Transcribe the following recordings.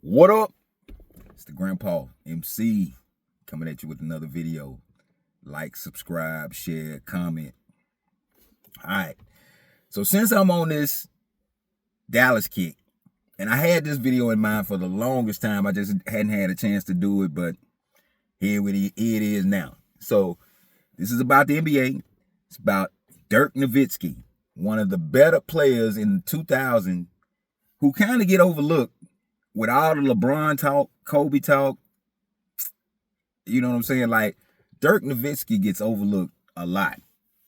What up? It's the Grandpa MC coming at you with another video. Like, subscribe, share, comment. All right. So since I'm on this Dallas kick, and I had this video in mind for the longest time, I just hadn't had a chance to do it, but here it is now. So this is about the NBA. It's about Dirk Nowitizki, one of the better players in 2000 who kind of get overlooked with all the LeBron talk, Kobe talk. You know what I'm saying? Like, Dirk Nowitizki gets overlooked a lot.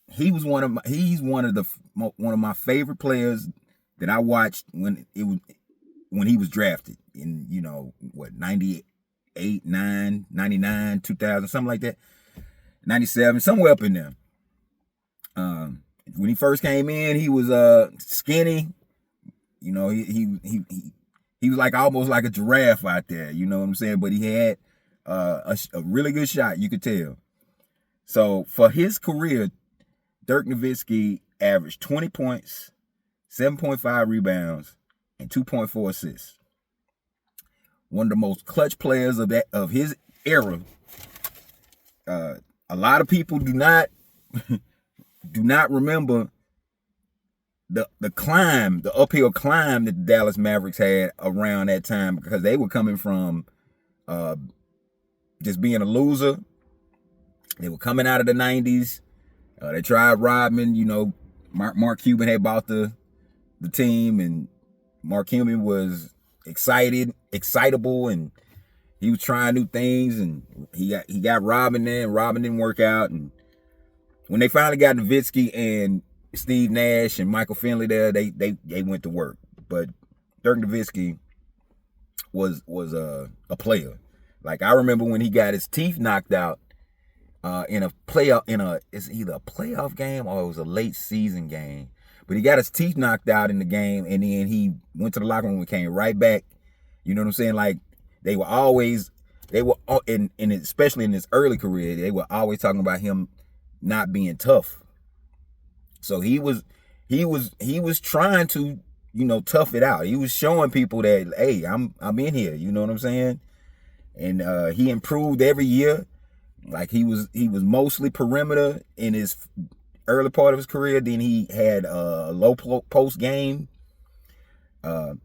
He's one of my favorite players that I watched when he was drafted in 98, 9, 99, 2000, something like that. 97, somewhere up in there. When he first came in, he was skinny. You know, he was like almost like a giraffe out there, you know what I'm saying? But he had a really good shot, you could tell. So for his career, Dirk Nowitizki averaged 20 points, 7.5 rebounds, and 2.4 assists. One of the most clutch players of his era. A lot of people do not remember the uphill climb that the Dallas Mavericks had around that time, because they were coming from just being a loser. They were coming out of the 90s. They tried Rodman. Mark Cuban had bought the team, and Mark Cuban was excitable, and he was trying new things, and he got Rodman there, and Rodman didn't work out. And when they finally got Nowitzki and Steve Nash and Michael Finley there, they went to work. But Dirk Nowitizki was a player. Like, I remember when he got his teeth knocked out in a playoff, it's either a playoff game or it was a late season game. But he got his teeth knocked out in the game, and then he went to the locker room and came right back. You know what I'm saying? Like, especially in his early career, they were always talking about him not being tough. So he was trying to, tough it out. He was showing people that, hey, I'm in here. You know what I'm saying? And he improved every year. Like, he was mostly perimeter in his early part of his career. Then he had a low post game. The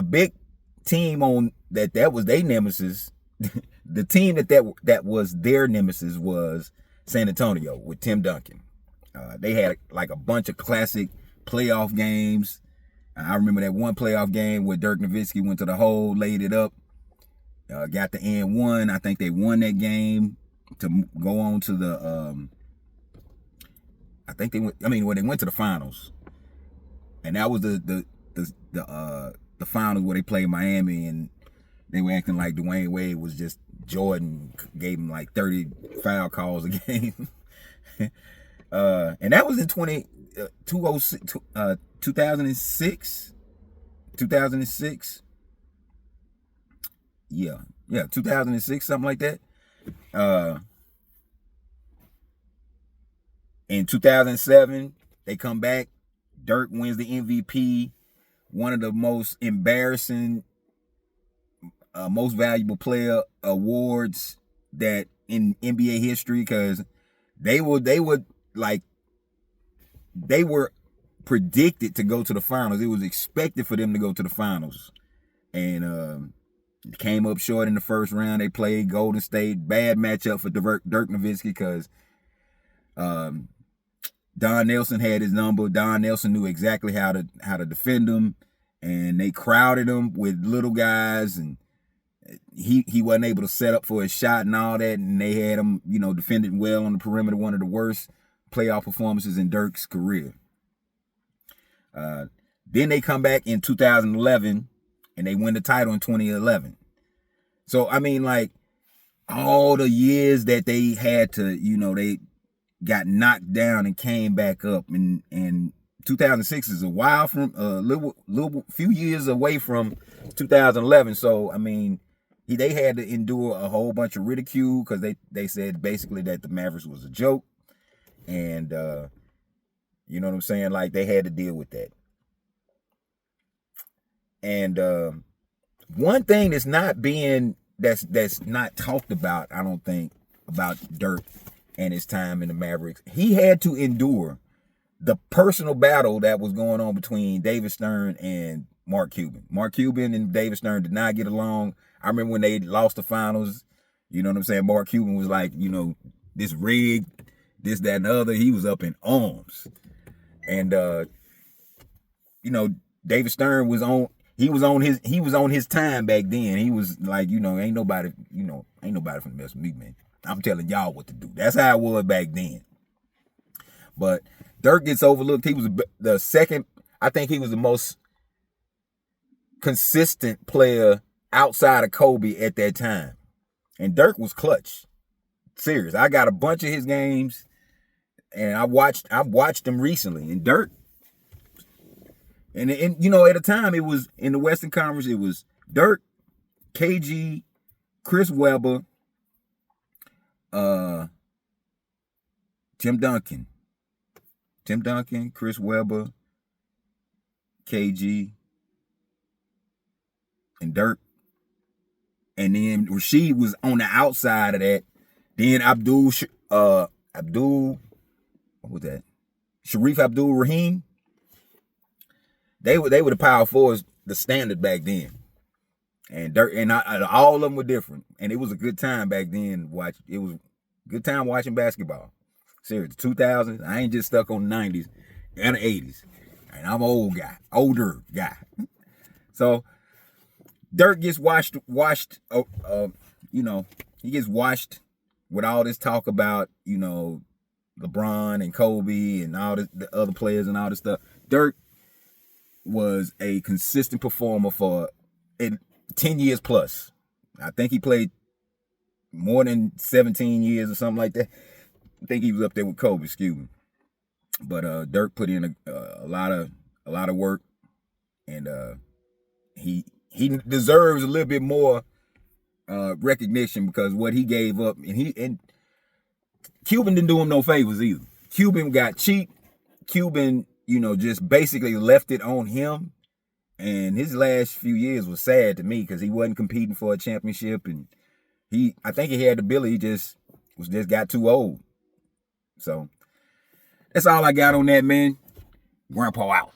big team on that was their nemesis. The team that was their nemesis was San Antonio with Tim Duncan. They had like a bunch of classic playoff games. I remember that one playoff game where Dirk Nowitizki went to the hole, laid it up, got the and one. I think they won that game to go on to the. They went to the finals, and that was the finals where they played Miami, and they were acting like Dwayne Wade was just Jordan, gave him like 30 foul calls a game. And that was in 2006. 2006. Yeah, 2006, something like that. In 2007, they come back. Dirk wins the MVP, one of the most embarrassing, most valuable player awards that in NBA history, because they were predicted to go to the finals. It was expected for them to go to the finals, and came up short in the first round. They played Golden State. Bad matchup for Dirk Nowitizki, because Don Nelson had his number. Don Nelson knew exactly how to defend him, and they crowded him with little guys, and he wasn't able to set up for his shot and all that, and they had him, defended well on the perimeter. One of the worst playoff performances in Dirk's career. Then they come back in 2011, and they win the title in 2011. So, like, all the years that they had to, they got knocked down and came back up, and 2006 is a while from few years away from 2011. So, they had to endure a whole bunch of ridicule, because they said basically that the Mavericks was a joke, and you know what I'm saying? Like, they had to deal with that. And One thing that's not talked about, I don't think, about Dirk and his time in the Mavericks, he had to endure the personal battle that was going on between David Stern and Mark Cuban. Mark Cuban and David Stern did not get along. I remember when they lost the finals, you know what I'm saying? Mark Cuban was like, this rigged, this, that, and the other. He was up in arms. And David Stern was on his time back then. He was like, ain't nobody finna mess with me, man. I'm telling y'all what to do. That's how it was back then. But Dirk gets overlooked. He was the second, I think he was the most consistent player outside of Kobe at that time. And Dirk was clutch. Serious. I got a bunch of his games and I've watched them recently. And Dirk, and at the time it was in the Western Conference, it was Dirk, KG, Chris Webber, Tim Duncan, Chris Webber, KG, and Dirk. And then Rasheed was on the outside of that. Then what was that? Sharif Abdul-Rahim. They were the power forwards, the standard back then. And Dirk and all of them were different. And it was a good time back then. It was a good time watching basketball. Seriously, 2000s. I ain't just stuck on the 90s and the 80s. And I'm an older guy. So Dirk gets washed. He gets washed with all this talk about, LeBron and Kobe and all the other players and all this stuff. Dirk was a consistent performer for 10 years plus. I think he played more than 17 years or something like that. I think he was up there with Kobe, excuse me. But Dirk put in a lot of work, and he deserves a little bit more recognition because what he gave up, and Cuban didn't do him no favors either. Cuban got cheap. Cuban, just basically left it on him. And his last few years was sad to me because he wasn't competing for a championship, and I think he had the ability, he just got too old. So that's all I got on that, man. Grandpa out.